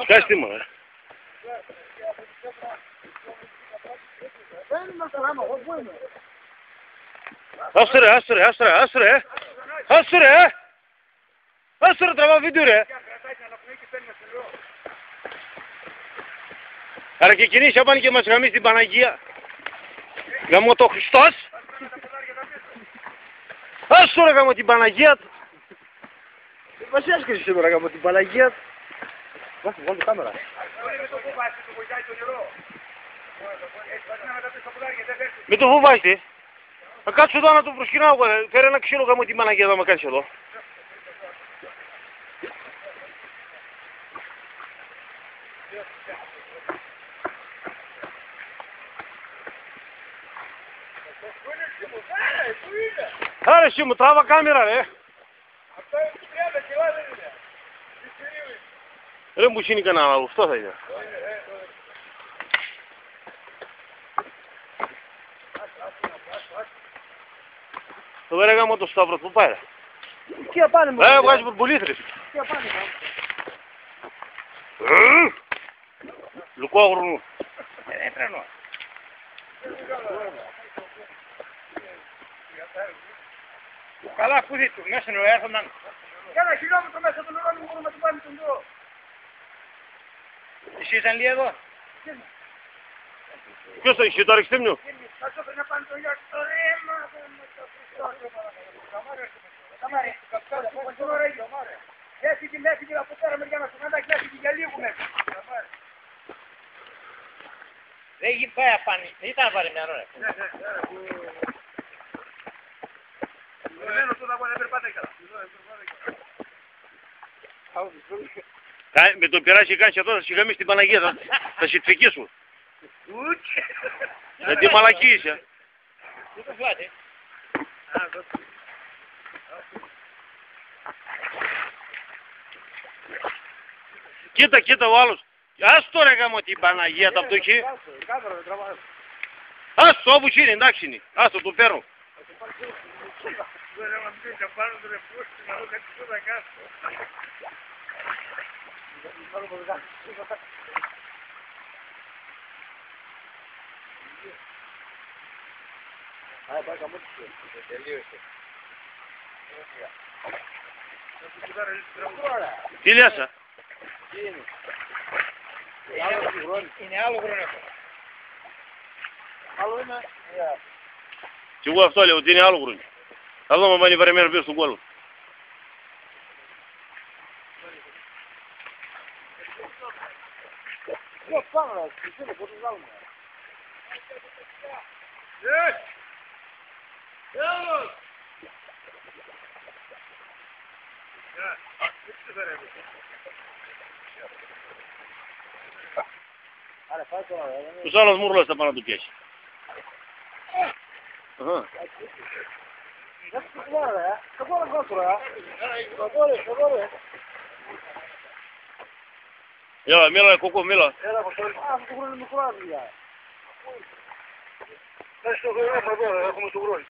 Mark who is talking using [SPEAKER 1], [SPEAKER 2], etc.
[SPEAKER 1] Σκάστη μου, Άστο ρε, τραβά βίντεο ρε. Άρα και εκείνοι θα πάνε και μας γαμίσει την Παναγία. Γαμώ το Χριστός. Άστο ρε γαμώ την Παναγία του. Μας έσκρισε σήμερα γαμώ την Παναγία του. Βάστε, βγάλω κάμερα. Μην το φοβάστε. Θα κάτσω εδώ να το προσκυνάω. Φέρε ένα ξύλο γαμώ την Παναγία εδώ, με κάτσε εδώ. Άρα εσύ μου τράβα κάμερα ρε.
[SPEAKER 2] Αυτό είναι 30 κιλά δεν είναι.
[SPEAKER 1] Ρε μου είναι κανένα άλλο, αυτό θα είναι. Το δεν έκαμε το Σταύρο, πού πάει ρε.
[SPEAKER 2] Τι απάνε μόνο.
[SPEAKER 1] Βγάζει μπουρμπουλήθρες.
[SPEAKER 2] Τι απάνε
[SPEAKER 1] Λουκόγρουνου.
[SPEAKER 2] τρένο. Καλά πούδι του, μέσα είναι ο έρχονταν. Κάνα χιλιόμετρο μέσα τον ουράνιο μπορούμε να του πάνε τον δω. Εσύ ήταν λίγο εδώ.
[SPEAKER 1] Ποιος το είχε, το αριστήμνιο.
[SPEAKER 2] Θα το να πάνε τον γιάκι το ρέμα. Καμάρε, έφυγε από πέρα μεριά να σου μαντάξει, έφυγε για λίγο μέσα. Δεν έχει πάει απάνη, δεν ήταν πάρει μια ώρα.
[SPEAKER 1] Με το πειράζει κάνεις εδώ, θα σιγαμείς την Παναγία, θα σιτφικήσουν. Με τη μαλακή είσαι. Κοίτα ο άλλος. Ας το ρε γάμο την Παναγία τα πτωχή. Ας το όπου είναι, εντάξει είναι. Ας το παίρνω. Τι λες,
[SPEAKER 2] είναι άλλο χρόνο. Άλλο είναι.
[SPEAKER 1] Και εγώ αυτό λέω, ότι είναι άλλο χρόνο. Θα δω μα πάνε βαρεμένο πίσω στον κόλλο.
[SPEAKER 2] Πάμε, να πώς τους βάλουμε. Έλος!
[SPEAKER 1] Τους άλλους μουρλός θα πάνε να του πιάσει. Έλα, μίλα, κοκό, μίλα.
[SPEAKER 2] Έλα, αυτό το χρόνο είναι μικρό, δουλειά. Πες το χρόνο, έχουμε το χρόνο.